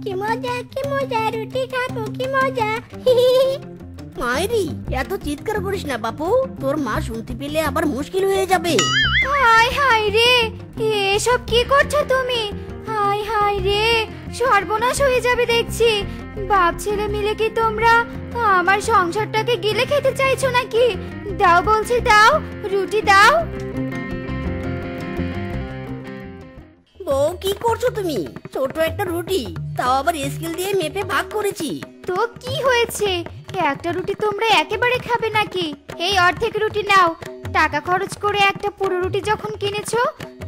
কি মজা রুটি খাবো, কি মজা। মায়েরি, এত চিৎকার করিস না বাপু, তোর মা শুনতে পেলে আবার মুশকিল হয়ে যাবে। হায় হায় রে, এসব কি করছো তুমি? হায় হায় রে, সর্বনাশ হয়ে যাবে দেখছি। বাপ ছেলে মিলে কি তোমরা আমার সংসারটাকে গিলে খেতে চাইছো নাকি? দাও বলছি, দাও, রুটি দাও। বউ, কি করছো তুমি? ছোট একটা রুটি, তাও আবার স্কেল দিয়ে মেপে ভাগ করেছি। তো কি হয়েছে, একটা রুটি তোমরা একেবারে খাবে নাকি? এই অর্ধেক রুটি নাও। টাকা খরচ করে একটা পুরো রুটি যখন কিনেছো,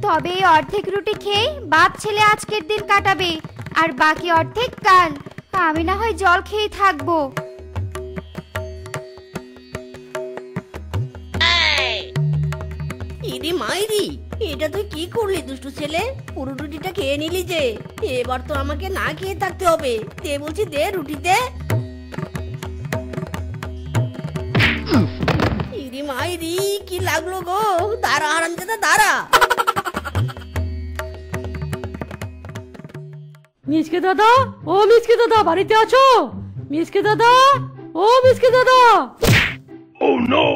তবে এই অর্ধেক রুটি খেয়ে বাপ ছেলে আজকের দিন কাটাবে, আর বাকি অর্ধেক কাল। আমি না হয় জল খেয়ে থাকবো। ইরি মাইরি, এটা তুই কি করলি দুষ্টু ছেলে? পুরো রুটিটা খেয়ে নিলি যে, এবার তো আমাকে না খেয়ে থাকতে হবে। দে বলছি, দে রুটি দে। ইরি মাইরি, কি লাগলো গো? দাঁড়া হারামজাদা, দাঁড়া। মিসকে দাদা, ও মিসকে দাদা, বাড়িতে আছো? মিসকে দাদা, ও মিসকে দাদা। Oh no!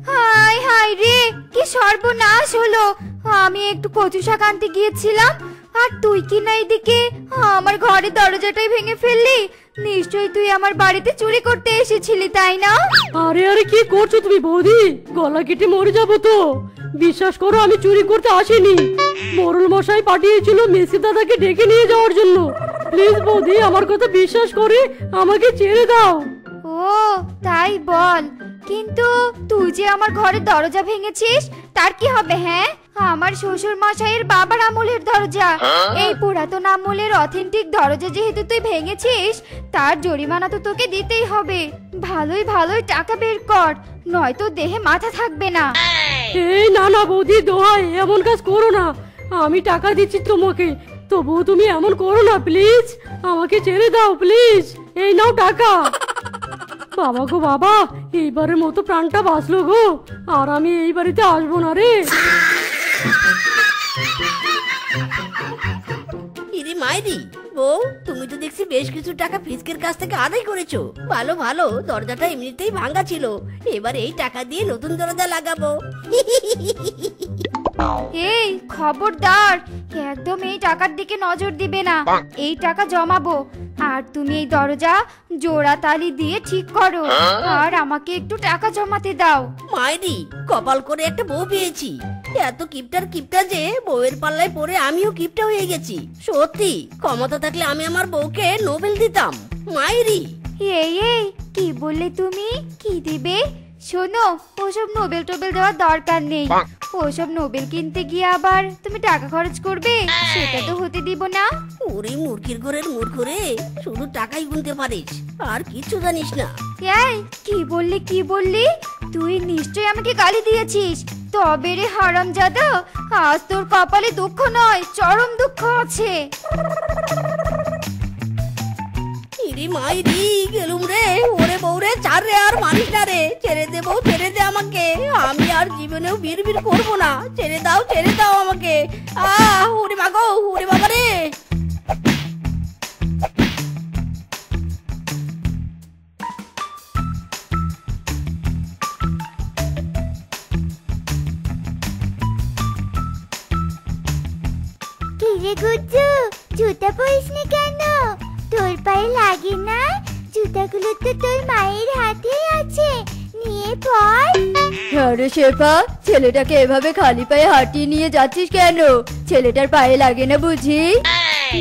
হায় হায় রে, কি সর্বনাশ হলো। আমি একটু কচু শাক আনতে গিয়েছিলাম, আর তুই কি না এদিকে আমার ঘরের দরজাটাই ভেঙে ফেললি। নিশ্চয়ই তুই আমার বাড়িতে চুরি করতে এসেছিলি, তাই না? আরে আরে, কি করছো তুমি বৌদি? গলা কেটে মরে যাবো তো। বিশ্বাস করো, আমি চুরি করতে আসিনি। মোরল মশাই পাঠিয়েছিল মেসি দাদাকে ডেকে নিয়ে যাওয়ার জন্য। প্লিজ বৌদি, আমার কথা বিশ্বাস করে আমাকে ছেড়ে দাও। ও তাই বল, কিন্তু তুই যে আমার ঘরের দরজা ভেঙেছিস, তার কি হবে? হ্যাঁ, আমার শ্বশুর মশাইয়ের বাবার আমলের দরজা। এই পুরাতন আমলের অথেন্টিক দরজা যেহেতু তুই ভেঙেছিস, তার জরিমানা তো তোকে দিতেই হবে। ভালোই ভালোই টাকা বের কর, নয়তো দেহে মাথা থাকবে না। এই না না বৌদি, দোহাই, এমন কাজ করো না। আমি টাকা দিচ্ছি তোমাকে, তবুও তুমি এমন করো না প্লিজ। আমাকে ছেড়ে দাও প্লিজ। এই নাও টাকা। বাবা গো বাবা, এইবারের মতো প্রাণটা বাঁচলো গো। আর আমি এই বাড়িতে আসবো না রে। ইরি মাইরি, বউ, তুমি তো দেখছি বেশ কিছু টাকা ফিসকের কাছ থেকে আদায় করেছো। ভালো ভালো, দরজাটা এমনিতেই ভাঙা ছিল, এবার এই টাকা দিয়ে নতুন দরজা লাগাবো। এই খবরদার, একদম এই টাকার দিকে নজর দিবে না। এই টাকা জমাবো, আর তুমি এই দরজা জোড়া তালি দিয়ে ঠিক করো, আর আমাকে একটু টাকা জমাতে দাও। মাইরি, কপাল করে একটা বউ পেয়েছি। এত কিপটা যে বউয়ের পাল্লায় পড়ে আমিও কিপটা হয়ে গেছি। সত্যি, ক্ষমতা থাকলে আমি আমার বউকে নোবেল দিতাম। মাইরি, এই কি বললে তুমি? কি দিবে? শোনো, ওসব নোবেল টোবেল দেওয়ার দরকার নেই। ওসব নোবেল কিনতে গিয়ে আবার তুমি টাকা খরচ করবে, সেটা তো হতে দিব না। ওরে মূর্খের ঘরের মূর্খ রে, শুধু টাকাই গুনতে পারিস, আর কিছু জানিস না। এই কি বললি? তুই নিশ্চয়ই আমাকে গালি দিয়েছিস। তবে রে হারামজাদা, আজ তোর কপালে দুঃখ নয়, চরম দুঃখ আছে। ইরি মাইরি, গেলুম রে। ওরে বউ রে, ছাড় রে, আর মানিস না রে। ছেড়ে দে বউ, ছেড়ে দে আমাকে। আমি আর জীবনেও বিড়বিড় করবো না। ছেড়ে দাও আমাকে। ওরে মা গো, ওরে বাবা রে। কি রে গুজ্জু, জুতা পরিসনি কেন? তোর পায়ে লাগে না? জুতাগুলো তো তোর মায়ের হাতেই আছে, নিয়ে পর। আরে শেফা, ছেলেটাকে এভাবে খালি পায়ে হাঁটিয়ে নিয়ে যাচ্ছিস কেন? ছেলেটার পায়ে লাগে না বুঝি?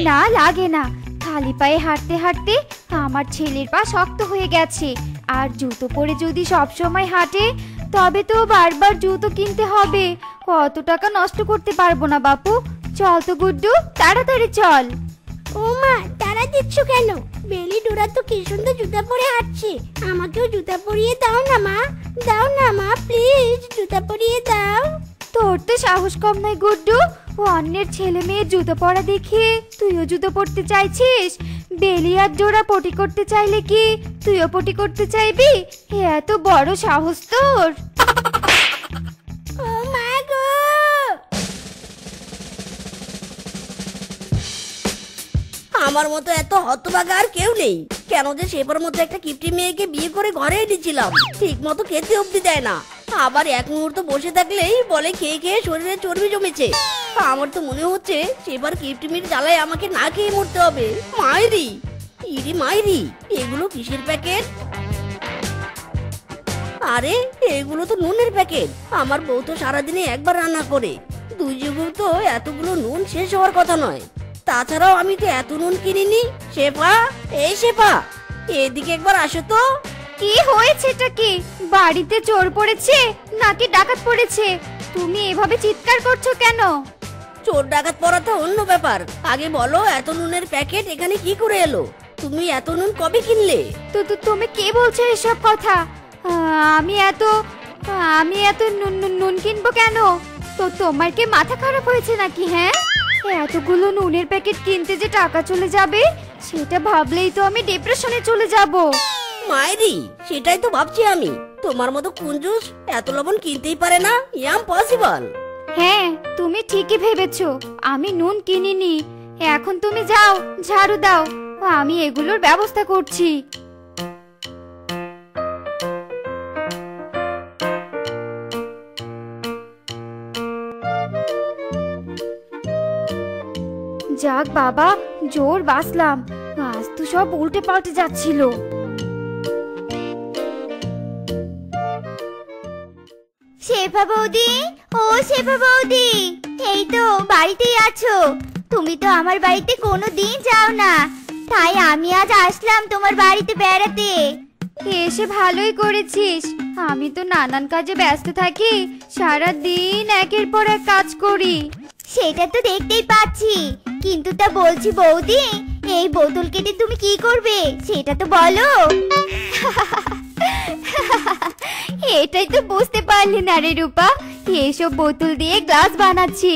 না লাগে না, খালি পায়ে হাঁটতে হাঁটতে আমার ছেলের পা শক্ত হয়ে গেছে। আর জুতো পরে যদি সব সময় হাঁটে, তবে তো বারবার জুতো কিনতে হবে। কত টাকা নষ্ট করতে পারবো না বাপু। চল তো গুড্ডু, তাড়াতাড়ি চল। ও মা, তারা দিচ্ছ কেন? বেলি ডোরা তো কি সুন্দর জুতা পরে হাঁটছে, আমাকেও জুতা পরিয়ে দাও না মা। দাও না মা, প্লিজ জুতা পরিয়ে দাও। তোর তো সাহস কম নয় গুড্ডু, অন্যের ছেলে মেয়ে জুতো পরা দেখে তুইও জুতো পরতে চাইছিস? বেলি আর ডোরা পটি করতে চাইলে কি তুইও পটি করতে চাইবি? এত বড় সাহস তোর! ও মা গো! আমার মতো এত হতভাগা আর কেউ নেই। কেন যে শেফার মতো একটা কিপটি মেয়েকে বিয়ে করে ঘরে এনেছিলাম, ঠিক মতো খেতে অব্দি দেয় না। আবার এক মুহূর্ত বসে থাকলেই বলে খেয়ে খেয়ে শরীরে চর্বি জমেছে। আমার তো মনে হচ্ছে শেফার কিপটিমির জ্বালায় আমাকে না খেয়ে মরতে হবে। মাইরি, ইরি মাইরি, এগুলো কিসের প্যাকেট? আরে এগুলো তো নুনের প্যাকেট। আমার বউ তো সারাদিনে একবার রান্না করে, দুই যুগেও তো এতগুলো নুন শেষ হওয়ার কথা নয়। তাছাড়াও আমি তো এত নুন কিনিনি। শেফা, এই শেফা, এদিকে একবার আসো তো। কি হয়েছেটা কি? বাড়িতে চোর পড়েছে নাকি ডাকাত পড়েছে? তুমি এভাবে চিৎকার করছো কেন? চোর ডাকাত পড়া তো অন্য ব্যাপার। আগে বলো, এত নুনের প্যাকেট এখানে কি করে এলো? তুমি এত নুন কবে কিনলে? তো তুমি কে বলছো এসব কথা? আমি এত নুন কিনবো কেন? তো তোমার কি মাথা খারাপ হয়েছে নাকি? হ্যাঁ, এতগুলো নুনের প্যাকেট কিনতে যে টাকা চলে যাবে সেটা ভাবলেই তো আমি ডিপ্রেশনে চলে যাব। মাইরি, সেটাই তো ভাবছি আমি। তোমার মতো কুঞ্জুস এত লবণ কিনতেই পারে না, ইম্পসিবল। হ্যাঁ, তুমি ঠিকই ভেবেছো, আমি নুন কিনিনি। এখন তুমি যাও, ঝাড়ু দাও, আমি এগুলোর ব্যবস্থা করছি। যাক বাবা, জোর বাঁচলাম। আজ তো সব উল্টে পাল্টে যাচ্ছিল। শেফা বৌদি, ও শেফা বৌদি, এই তো বাড়িতেই আছো। তুমি তো আমার বাড়িতে কোনো দিন যাও না, তাই আমি আজ আসলাম তোমার বাড়িতে বেড়াতে। এসে ভালোই করেছিস। আমি তো নানান কাজে ব্যস্ত থাকি, সারা দিন একের পর এক কাজ করি। সেটা তো দেখতেই পাচ্ছি, কিন্তু তা বলছি বৌদি, এই বোতল কেটে তুমি কি করবে সেটা তো বলো। এটাই তো বুঝতে পারলি না রে রূপা, এসব বোতল দিয়ে গ্লাস বানাচ্ছি।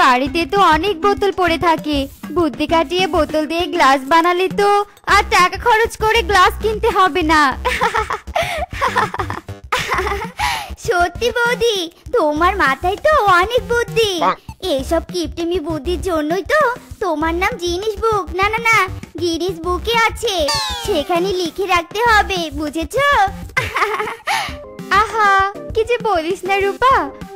বাড়িতে তো অনেক বোতল পড়ে থাকে, বুদ্ধি কাটিয়ে বোতল দিয়ে গ্লাস বানালে তো আর টাকা খরচ করে গ্লাস কিনতে হবে না। সত্যি বৌদি, তোমার মাথায় তো অনেক বুদ্ধি। এইসব কিপটেমি বুদ্ধির জন্যই তো তোমার নাম জিনিস বুক, না না না, গিনিস বুকে আছে, সেখানে লিখে রাখতে হবে, বুঝেছো? আহা, কি যে বলিস না রূপা,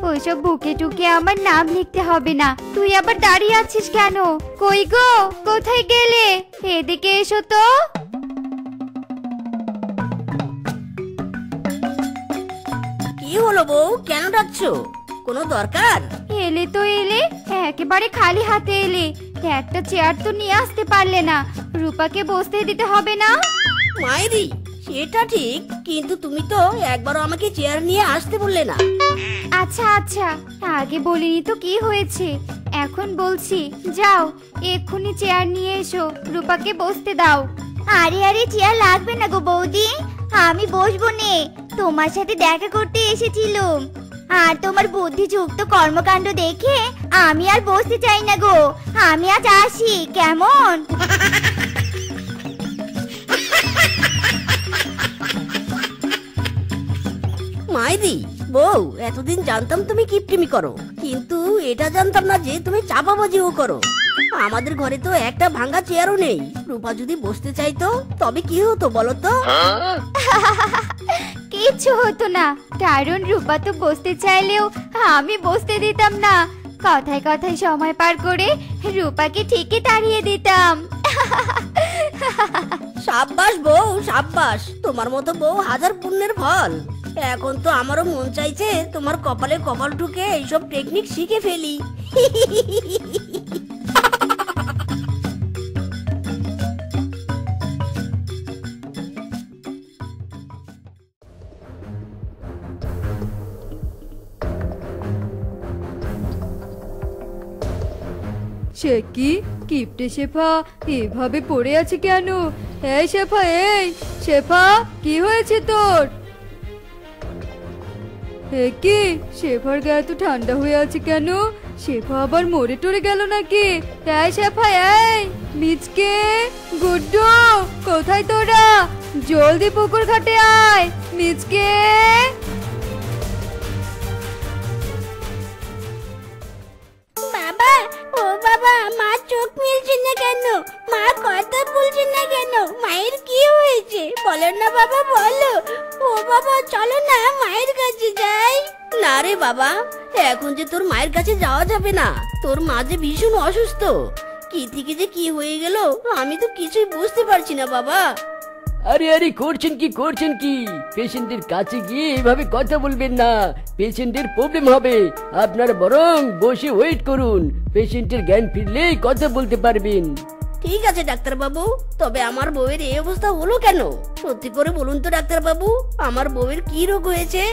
ওইসব বুকে টুকে আমার নাম লিখতে হবে না। তুই আবার দাঁড়িয়ে আছিস কেন? কই গো, কোথায় গেলে? এদিকে এসো তো। কি হলো বউ, কেন ডাকছো? কোনো দরকার? এলে তো এলে, একেবারে খালি হাতে এলে। একটা চেয়ার তো নিয়ে আসতে পারলে না, রূপাকে বসতে দিতে হবে না? মাইরি, সেটা ঠিক, কিন্তু তুমি তো একবারও আমাকে চেয়ার নিয়ে আসতে বললে না। আচ্ছা আচ্ছা, আগে বলিনি তো কি হয়েছে, এখন বলছি। যাও, এক্ষুনি চেয়ার নিয়ে এসো, রূপাকে বসতে দাও। আরে আরে, চেয়ার লাগবে না গো বৌদি, আমি বসবো নে, তোমার সাথে দেখা করতে এসেছিলাম। আর তোমার বুদ্ধিযুক্ত কর্মকাণ্ড দেখে আমি আর বসতে চাই না গো, আমি আজ আসি, কেমন? মাইরি, বউ, এতদিন জানতাম তুমি কিপটিমি করো, কিন্তু এটা জানতাম না যে তুমি চাপাবাজিও করো। আমাদের ঘরে তো একটা ভাঙা চেয়ারও নেই। রূপা যদি বসতে চাইতো তবে কি হতো বলো তো? কিচ্ছু হতো না, কারণ রূপা তো বসতে চাইলেও আমি বসতে দিতাম না। কথায় কথায় সময় পার করে রূপাকে ঠিকই তাড়িয়ে দিতাম। সাব্বাস বউ, সাব্বাস, তোমার মতো বউ হাজার পুণ্যের ফল। এখন তো আমারও মন চাইছে তোমার কপালে কপাল ঢুকে এইসব টেকনিক শিখে ফেলি। সে কি, কিপটে শেফা এভাবে পড়ে আছে কেন? এই শেফা, এই শেফা, কি হয়েছে তোর? কি, শেফার গায়ে তো ঠান্ডা হয়ে আছে কেন? শেফা আবার মরে টরে গেল নাকি? এই শেফা, এই মিচকে, গুড্ডু, কোথায় তোরা? জলদি পুকুর ঘাটে আয়, মিচকে। বাবা, ও বাবা, মা চোখ মিলছে না কেন? মা বাবা, এখন যে তোর মায়ের কাছে যাওয়া যাবে না, তোর মা যে ভীষণ অসুস্থ। কি থেকে যে কি হয়ে গেল আমি তো কিছুই বুঝতে পারছি না বাবা। আরে আরে করছেন কি পেশেন্টের কাছে গিয়ে এভাবে কথা বলবেন না, পেশেন্টের প্রবলেম হবে। আপনারা বরং বসে ওয়েট করুন, পেশেন্টের জ্ঞান ফিরলেই কথা বলতে পারবেন। ঠিক আছে ডাক্তার বাবু, তবে আমার বউয়ের এই অবস্থা হলো কেন? সত্যি করে বলুন তো ডাক্তার বাবু, আমার বউয়ের কি রোগ হয়েছে?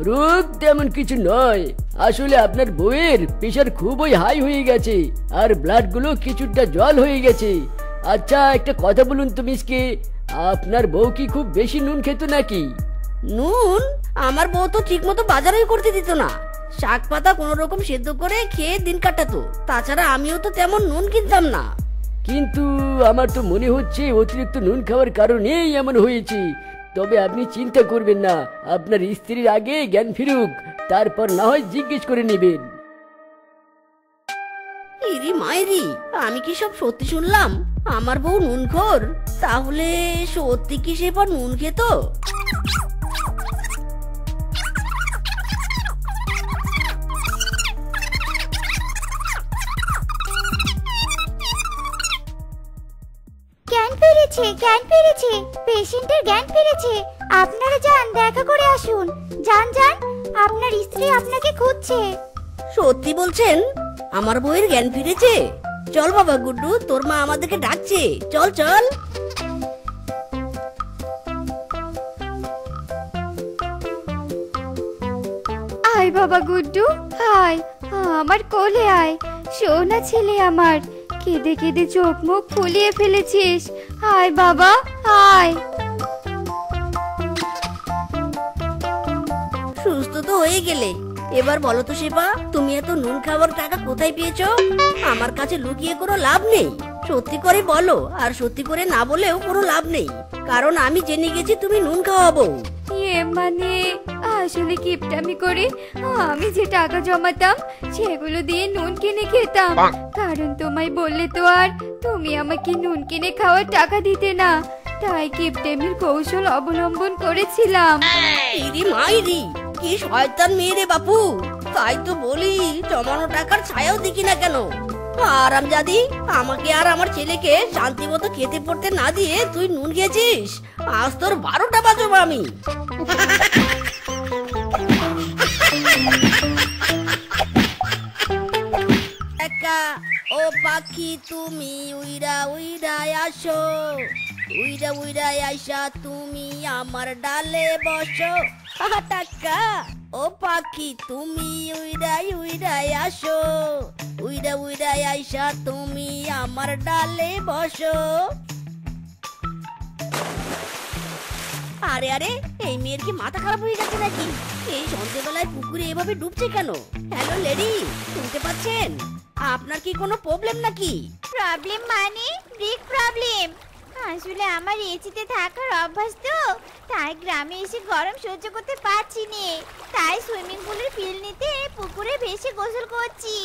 রোগ তেমন কিছু নয়, আসলে আপনার বউয়ের প্রেশার খুবই হাই হয়ে গেছে আর ব্লাড গুলো কিছুটা জল হয়ে গেছে। আচ্ছা একটা কথা বলুন তো মিসকে, আপনার বউ কি খুব বেশি নুন খেত নাকি? নুন? আমার বউ তো ঠিক মতো বাজারই করতে দিত না, শাক পাতা কোন রকম সেদ্ধ করে খেয়ে দিন কাটাতো। তাছাড়া আমিও তো তেমন নুন কিনতাম না। কিন্তু আমার তো মনে হচ্ছে অতিরিক্ত নুন খাওয়ার কারণেই এমন হয়েছে। তবে আপনি চিন্তা করবেন না, আপনার স্ত্রীর আগে জ্ঞান ফিরুক, তারপর না হয় জিজ্ঞেস করে নেবেন। ইরি মাইরি, আমি কি সব সত্যি শুনলাম? আমার বউ নুনখোর? তাহলে সত্যি কি সে পর নুন খেত? জ্ঞান ফিরেছে, পেশেন্টের জ্ঞান ফিরেছে। আপনারা যান, দেখা করে আসুন। যান, আপনার স্ত্রী আপনাকে খুঁজছে। সত্যি বলছেন? আমার বউয়ের জ্ঞান ফিরেছে? চল বাবা গুড্ডু, তোর মা আমাদেরকে ডাকছে, চল চল। আয় বাবা গুড্ডু, আয় আমার কোলে আয়। সোনা ছেলে আমার, কেঁদে কেঁদে চোখ মুখ ফুলিয়ে ফেলেছিস। আয় বাবা আয়। সুস্থ তো হয়ে গেলে, এবার বলো তো শেফা, তুমি এত নুন খাওয়ার টাকা কোথায় পেয়েছো? আমার কাছে লুকিয়ে কোনো লাভ নেই, সত্যি করে বলো। আর সত্যি করে না বলেও কোনো লাভ নেই, কারণ আমি জেনে গেছি তুমি নুন খাওয়াবো। মানে আসলে কিপটামি করে আমি যে টাকা জমাতাম সেগুলো দিয়ে নুন কিনে খেতাম, কারণ তোমায় বললে তো আর তুমি আমাকে নুন কিনে খাওয়ার টাকা দিতে না, তাই কিপটামির কৌশল অবলম্বন করেছিলাম। ইরি মাইরি, কি শয়তান মেয়ে রে বাপু! তাই তো বলি, জমানো টাকার ছায়াও দেখি না কেন। আরামজাদি, আমাকে আর আমার ছেলেকে শান্তি মতো খেতে পড়তে না দিয়ে তুই নুন খেয়েছিস। আজ তোর 12টা বাজবো আমি। একা ও পাখি তুমি উইরা উইরা আসো, উইরা উইরা আইসা তুমি আমার ডালে বসো। টাকা ও পাখি তুমি উইরা উইরা আসো, উইরা উইরা আইসা তুমি আমার ডালে বসো। আরে আরে, এই মেয়ের কি মাথা খারাপ হয়ে গেছে নাকি? এই সন্ধ্যেবেলায় পুকুরে এভাবে ডুবছে কেন? হ্যালো লেডি, শুনতে পাচ্ছেন? আপনার কি কোনো প্রবলেম নাকি? প্রবলেম মানে বিগ প্রবলেম। আসলে আমার এসিতে থাকার অভ্যাস তো, তাই গ্রামে এসে গরম সহ্য করতে পারছি নে, তাই সুইমিং পুলের ফিল নিতে পুকুরে ভেসে গোসল করছি।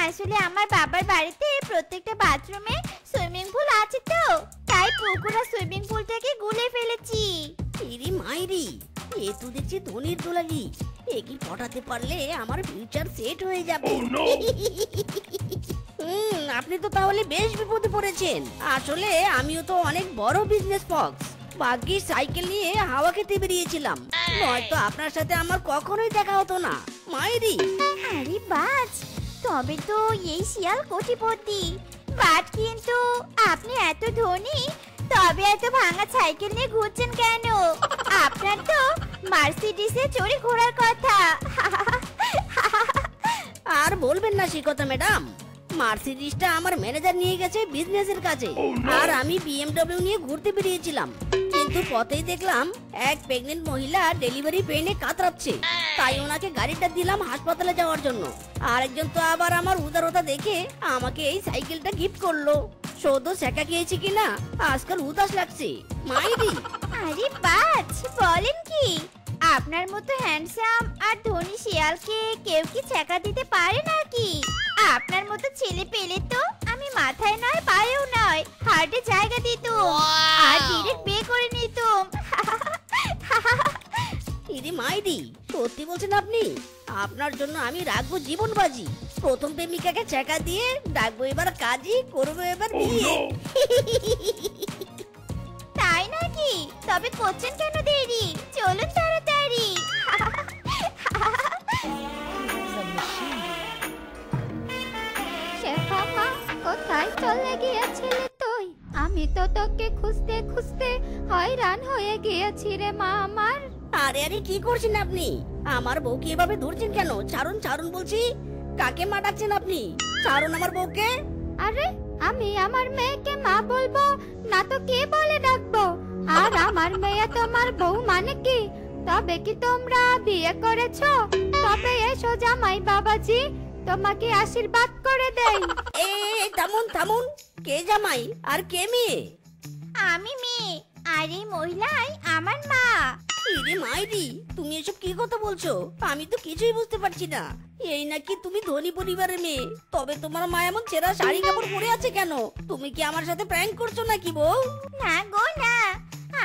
আসলে আমার বাবার বাড়িতে প্রত্যেকটা বাথরুমে সুইমিং পুল আছে তো, তাই পুকুর আর সুইমিং পুলটাকে গুলে ফেলেছি। ইরি মাইরি, এ তো দেখছি ধনির দোলালি। একে পটাতে পারলে আমার ফিউচার সেট হয়ে যাবে। আপনি তো তাহলে বেশ বিপদে পড়েছেন। আসলে আমিও তো অনেক বড় বিজনেস ফক্স, ভাগ্যিস সাইকেল নিয়ে হাওয়া খেতে বেরিয়েছিলাম, নয়তো আপনার সাথে আমার কখনোই দেখা হতো না। মাইরি, আরে বাজ, তবে তো এই শিয়াল কোটিপতি। বাট কিন্তু আপনি এত ধনী, তবে এত ভাঙা সাইকেল নিয়ে ঘুরছেন কেন? আপনার তো মার্সিডিসে চড়ে ঘোরার কথা। আর বলবেন না সে কথা ম্যাডাম, মার্সিডিসটা আমার ম্যানেজার নিয়ে গেছে বিজনেসের কাজে, আর আমি বিএমডব্লিউ নিয়ে ঘুরতে বেরিয়েছিলাম। কিন্তু পথেই দেখলাম এক প্রেগনেন্ট মহিলা ডেলিভারি পেনে কাতরাচ্ছে, তাই ওনাকে গাড়িটা দিলাম হাসপাতালে যাওয়ার জন্য। আর একজন তো আবার আমার উদারতা দেখে আমাকে এই সাইকেলটা গিফট করলো। সদ্য শেখা খেয়েছি কিনা আজকাল উদাস লাগছে। মাইরি, আরে বাজ, বলেন কি? আপনার মতো হ্যান্ডসাম আর ধনী শিয়ালকে কেউ কি ছেকা দিতে পারে নাকি? আপনার মতো ছেলে পেলে তো আমি মাথায় নয় পায়েও নয় হার্টে জায়গা দিতুম আর ডিরেক্ট বিয়ে করে নিতুম। ইরি মাইরি, সত্যি বলছেন আপনি? আপনার জন্য আমি রাখবো জীবন বাজি। প্রথম প্রেমিকাকে ছেঁকা দিয়ে ডাকবো এবার কাজী, করবো এবার বিয়ে। তাই নাকি? তবে করছেন কেন দেরি? চলুন তাড়াতাড়ি। শেফা মা, কোথায় চলে গিয়েছিলি তুই? আমি তো তোকে খুঁজতে খুঁজতে হয়রান হয়ে গিয়েছি রে মা আমার। আরে আরে কি করছেন আপনি? আমার বউকে এভাবে ধরছেন কেন? ছাড়ুন ছাড়ুন বলছি। কাকে মা ডাকছেন আপনি? ছাড়ুন আমার বউকে। আরে আমি আমার মেয়েকে মা বলবো না তো কে বলে ডাকবো? আর আমার মেয়ে তোমার বউ মানে কি? তবে কি তোমরা বিয়ে করেছো? তবে এসো জামাই বাবাজি, তোমাকে আশীর্বাদ করে দেই। এই থামুন থামুন। কে জামাই আর কে মেয়ে? আমি মেয়ে, আর এই মহিলাই আমার মা। ইরে মাইরি, তুমি এসব কি কথা বলছো? আমি তো কিছুই বুঝতে পারছি না। এই নাকি তুমি ধনী পরিবারের মেয়ে, তবে তোমার মা এমন ছেঁড়া শাড়ি কাপড় পরে আছে কেন? তুমি কি আমার সাথে প্র্যাঙ্ক করছো নাকি বউ? না গো না,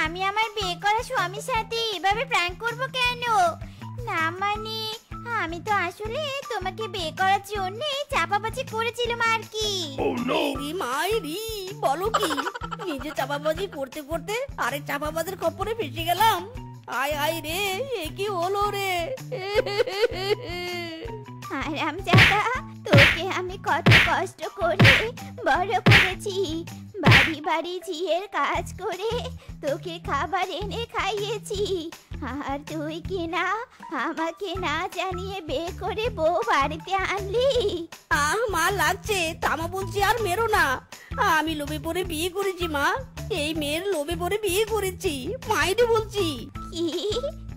আমি আমার বিয়ে করা স্বামীর সাথে এভাবে প্র্যাঙ্ক করব কেন? না মানে আমি তো আসলে তোমাকে বিয়ে করার জন্য চাপাবাজি করেছিলাম আর কি। ইরে মাইরি, বলো কি? নিজে চাপাবাজি করতে করতে আরেক চাপাবাজের খপ্পরে ফেসে গেলাম। আয় আয় রে, এ কি হলো রে? হারামজাদা, তোকে আমি কত কষ্ট করে বড় করেছি। বাড়ি বাড়ি ঝিয়ের কাজ করে তোকে খাবার এনে খাইয়েছি, আর তুই কিনা আমাকে না জানিয়ে বিয়ে করে বউ বাড়িতে আনলি। মা লাগছে, থামা বলছি, আর মেরো না। আমি লোভে পড়ে বিয়ে করেছি মা। এই মেয়ের লোভে পড়ে বিয়ে করেছি, মাইরে বলছি। কি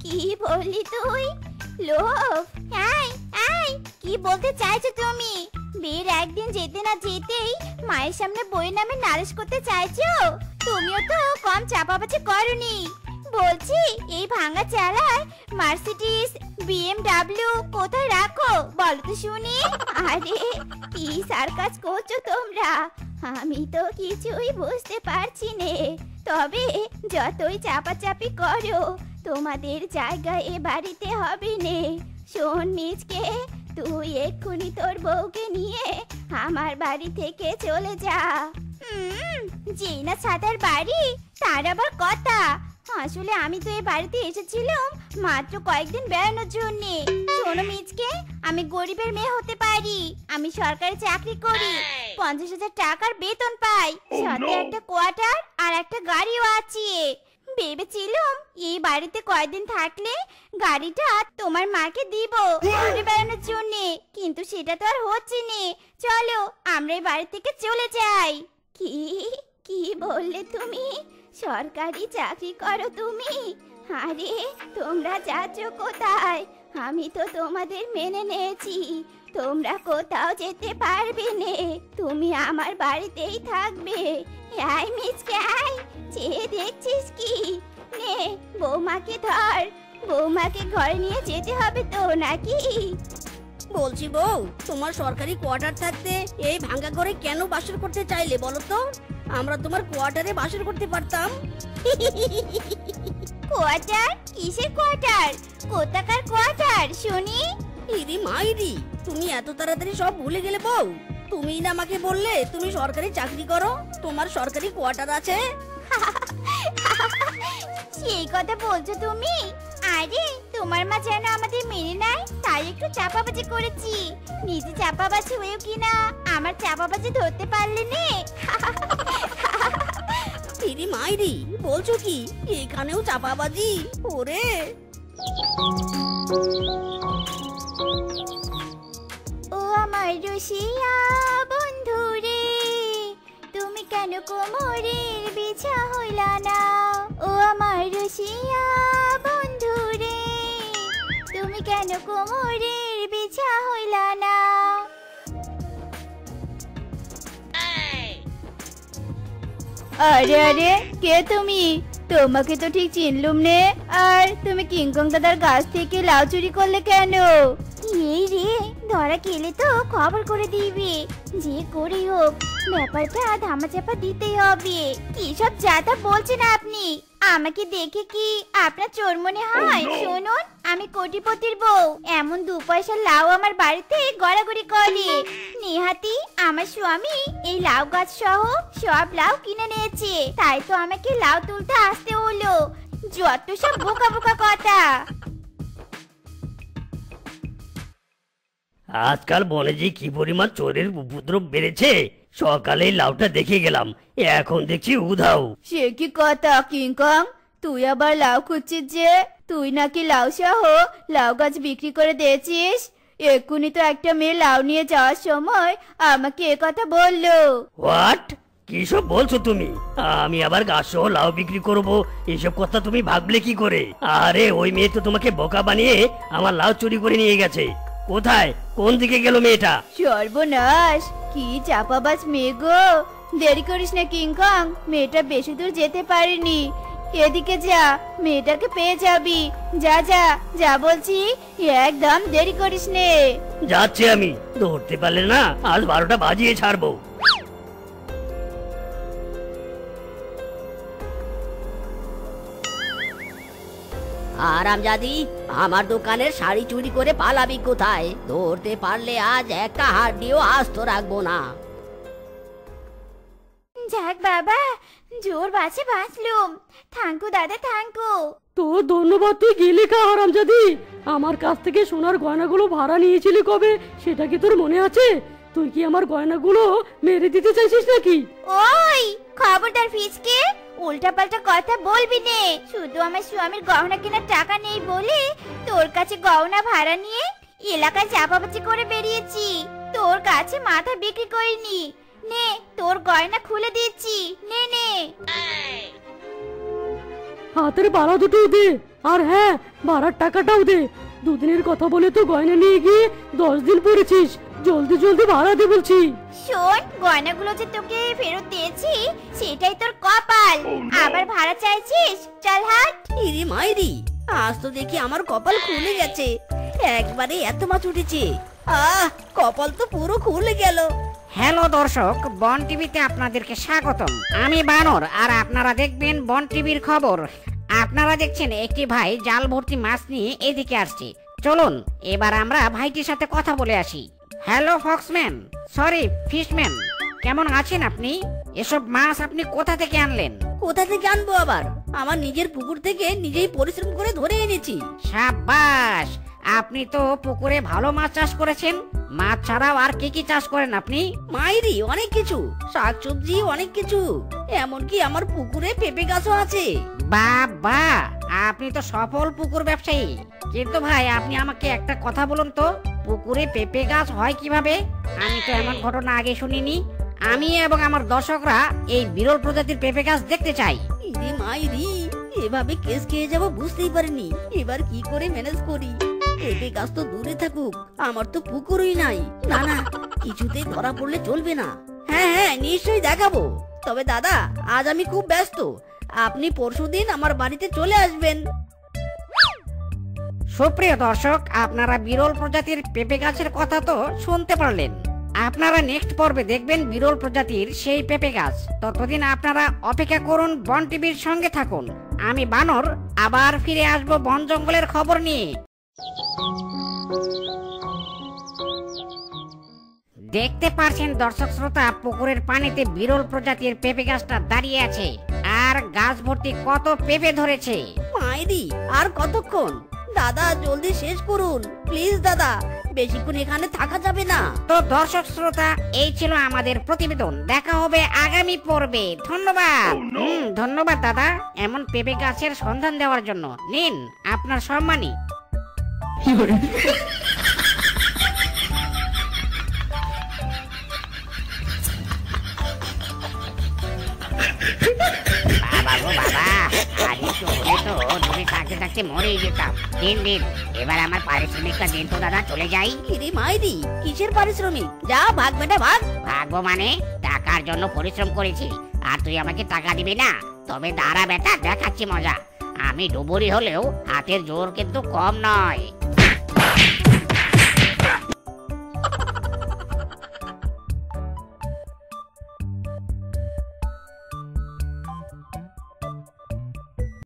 কি বললি তুই? লোভ? কি বলতে চাইছো তুমি? বিয়ের একদিন যেতে না যেতেই মায়ের সামনে বইয়ের নামে নালিশ করতে চাইছো? তুমিও তো কম চাপাবাজি করনি। বলছি, এই ভাঙা চালায় মার্সিডিজ BMW কোথায় রাখো বলো তো শুনি? আরে কি সার্কাস করছো তোমরা? আমি তো কিছুই বুঝতে পারছি নে। তবে যতই চাপাচাপি করো, তোমাদের জায়গা এ বাড়িতে হবে নে। শোন মিজকে, তুই এক্ষুনি তোর বউকে নিয়ে আমার বাড়ি থেকে চলে যা। যেই না সাদার বাড়ি তার আবার কথা। আসলে আমি তো এই বাড়িতে এসেছিলাম মাত্র কয়েকদিন বেড়ানোর জন্য। শোনো মিজকে, আমি গরিবের মেয়ে হতে পারি, আমি সরকারি চাকরি করি, 50,000 টাকার বেতন পাই, সাথে একটা কোয়ার্টার আর একটা গাড়িও আছে। ভেবেছিলাম এই বাড়িতে কয়েকদিন থাকলে গাড়িটা তোমার মাকে দিব ঘুরে বেড়ানোর জন্য, কিন্তু সেটা তো আর হচ্ছে না। চলো আমরা এই বাড়ি থেকে চলে যাই। কি কি বললে তুমি? সরকারি চাকরি করো তুমি? আরে তোমরা যাচ্ছ কোথায়? আমি তো তোমাদের মেনে নিয়েছি, তোমরা কোথাও যেতে পারবে না, তুমি আমার বাড়িতেই থাকবে। আয় মিচকে আয়, চেয়ে দেখছিস কি? নে বৌমাকে ধর, বৌমাকে ঘরে নিয়ে যেতে হবে তো নাকি? বলছি বউ, তোমার সরকারি কোয়ার্টার থাকতে এই ভাঙা ঘরে কেন বাসর করতে চাইলে বলো তো? আমরা তোমার কোয়ার্টারে বাসর করতে পারতাম। কোয়ার্টার? কিসের কোয়ার্টার? কোথাকার কোয়ার্টার শুনি? ইরি মাইরি, তুমি এত তাড়াতাড়ি সব ভুলে গেলে বউ? তুমি না আমাকে বললে তুমি সরকারি চাকরি করো, তোমার সরকারি কোয়ার্টার আছে। সেই কথা বলছো তুমি? আরে তোমার মা যেন আমাদের মেনে নেয় তাই একটু চাপাবাজি করেছি। নিজে চাপাবাজি হয়েও কিনা আমার চাপাবাজি ধরতে পারলে নে। ইরি মাইরি, বলছো কি এখানেও চাপাবাজি? ওরে ও আমার রসিয়া বন্ধু রে, তুমি কেন কোমরের বিছা হইলা না? ও আমার রসিয়া বন্ধু রে, তুমি কেন কোমরের বিছা হইলা না? আরে আরে, কে তুমি? তোমাকে তো ঠিক চিনলুম নে। আর তুমি কিংকং দাদার গাছ থেকে লাউ চুরি করলে কেন? এই রে, ধরা খেলে তো খবর করে দিবে। যে করে হোক ব্যাপারটা ধামাচাপা দিতেই হবে। কি সব যাতা বলছেন আপনি? আমাকে দেখে কি আপনার চোর মনে হয়? শুনুন, আমি কোটিপতির বউ। এমন 2 পয়সার লাউ আমার বাড়িতে গড়াগড়ি করে। নেহাতি আমার স্বামী এই লাউ গাছ সহ সব লাউ কিনে নিয়েছে, তাই তো আমাকে লাউ তুলতে আসতে হলো। যত সব বোকা বোকা কথা। আজকাল বনে যে কি পরিমাণ চোরের উপদ্রব বেড়েছে। সকালে লাউটা দেখে গেলাম, এখন দেখছি উধাও। সে কি কথা কিংকং? তুই আবার লাউ খুঁজছিস যে? তুই নাকি লাউ সহ লাউ গাছ বিক্রি করে দিয়েছিস? এক্ষুনি তো একটা মেয়ে লাউ নিয়ে যাওয়ার সময় আমাকে এ কথা বললো। হোয়াট? কি সব বলছো তুমি? আমি আবার গাছ সহ লাউ বিক্রি করব, এসব কথা তুমি ভাবলে কি করে? আরে ওই মেয়ে তো তোমাকে বোকা বানিয়ে আমার লাউ চুরি করে নিয়ে গেছে। কোথায়, কোন দিকে গেল মেয়েটা? সর্বনাশ, কি চাপাবাজ মেয়ে গো! দেরি করিস না কিংকং, মেয়েটা বেশি দূর যেতে পারেনি। এদিকে যা, মেয়েটাকে পেয়ে যাবি। যা যা যা বলছি, একদম দেরি করিস নে। যাচ্ছি আমি, ধরতে পারলে না আজ 12টা বাজিয়ে ছাড়বো। আরামজাদি, আমার দোকানের শাড়ি চুরি করে পালাবি কোথায়? ধরতে পারলে আজ একটা হাড্ডিও আস্ত রাখবো না। যাক বাবা, জোর বাঁচে বাঁচলুম। থ্যাংকু দাদা, থ্যাংকু। তোর ধন্যবাদ, তুই গেলি কা হারামজাদি? আমার কাছ থেকে সোনার গয়নাগুলো ভাড়া নিয়েছিলি কবে, সেটা কি তোর মনে আছে? তুই কি আমার গয়নাগুলো মেরে দিতে চাইছিস নাকি? ওই খবরদার ফিসকে, উল্টাপাল্টা কথা বলবি নে। শুধু আমার স্বামীর গহনা কেনার টাকা নেই বলে তোর কাছে গহনা ভাড়া নিয়ে এলাকায় চাপাবাজি করে বেরিয়েছি। তোর কাছে মাথা বিক্রি করিনি। নে, তোর গয়না খুলে দিচ্ছি, নে নে। হাতের ভাড়া দুটো দে, আর হ্যাঁ, ভাড়ার টাকাটাও দে। 2 দিনের কথা বলে তো গয়না নিয়ে গিয়ে 10 দিন পরেছিস। জলদি জলদি ভাড়া দে বলছি। শোন, গয়নাগুলো যে তোকে ফেরত দিয়েছি সেটাই তোর কপাল। আবার ভাড়া চাইছিস? চল হাট। ইরি মাইরি, আজ তো দেখি আমার কপাল খুলে গেছে। একবারে এত মাছ উঠেছে, কপাল তো পুরো খুলে গেল। হ্যালো দর্শক, বন টিভিতে আপনাদেরকে স্বাগতম। আমি বানর, আর আপনারা দেখবেন বন টিভির খবর। আপনারা দেখছেন একটি ভাই জাল ভর্তি মাছ নিয়ে এদিকে আসছে। চলুন এবার আমরা ভাইটির সাথে কথা বলে আসি। হ্যালো ফক্সম্যান, সরি ফিশম্যান, কেমন আছেন আপনি? এসব মাছ আপনি কোথা থেকে আনলেন? কোথা থেকে আনবো আবার? আমার নিজের পুকুর থেকে নিজেই পরিশ্রম করে ধরে এনেছি। সাবাস, আপনি তো পুকুরে ভালো মাছ চাষ করেছেন। মাছ ছাড়াও আর কি কি চাষ করেন আপনি? মাইরি অনেক কিছু, শাকসবজি অনেক কিছু, এমনকি আমার পুকুরে পেঁপে গাছও আছে। বাবা, আপনি তো সফল পুকুর ব্যবসায়ী। কিন্তু ভাই, আপনি আমাকে একটা কথা বলুন তো, পুকুরে পেঁপে গাছ হয় কিভাবে? আমি তো এমন ঘটনা আগে শুনিনি। আমি এবং আমার দর্শকরা এই বিরল প্রজাতির পেঁপে গাছ দেখতে চাই। ইরে মাইরি, এভাবে কেস খেয়ে যাবো বুঝতেই পারিনি। এবার কি করে ম্যানেজ করি? পেঁপে গাছ তো দূরে থাকুক, আমার তো পুকুরই নাই। না না, কিছুতেই ধরা পড়লে চলবে না। হ্যাঁ হ্যাঁ, নিশ্চয়ই দেখাবো। তবে দাদা, আজ আমি খুব ব্যস্ত। আপনি পরশুদিন আমার বাড়িতে চলে আসবেন। সুপ্রিয় দর্শক, আপনারা বিরল প্রজাতির পেঁপে গাছের কথা তো শুনতে পারলেন। আপনারা নেক্সট পর্বে দেখবেন বিরল প্রজাতির সেই পেঁপে গাছ। ততদিন আপনারা অপেক্ষা করুন, বন টিভির সঙ্গে থাকুন। আমি বানর আবার ফিরে আসবো বন জঙ্গলের খবর নিয়ে। দেখতে পারছেন দর্শক শ্রোতা, পুকুরের পানিতে বিরল প্রজাতির পেঁপে গাছটা দাঁড়িয়ে আছে, আর গাছ ভর্তি কত পেঁপে ধরেছে। মাইরি, আর কতক্ষণ? দাদা জলদি শেষ করুন প্লিজ দাদা, বেশিক্ষণ এখানে থাকা যাবে না। তো দর্শক শ্রোতা, এই ছিল আমাদের প্রতিবেদন। দেখা হবে আগামী পর্বে। ধন্যবাদ। ধন্যবাদ দাদা, এমন পেঁপে গাছের সন্ধান দেওয়ার জন্য। নিন আপনার সম্মানী। থাকতে মরেই যেতাম। দিন দিন, এবার আমার পারিশ্রমিকটা দিন তো দাদা, চলে যাই। ইরে মাইরি, কিসের পারিশ্রমিক? যা ভাগ বেটা ভাগ। ভাগবো মানে? টাকার জন্য পরিশ্রম করেছি, আর তুই আমাকে টাকা দিবি না? তবে দাঁড়া বেটা, দেখাচ্ছি মজা। আমি ডুবুরি হলেও হাতের জোর কিন্তু কম নয়।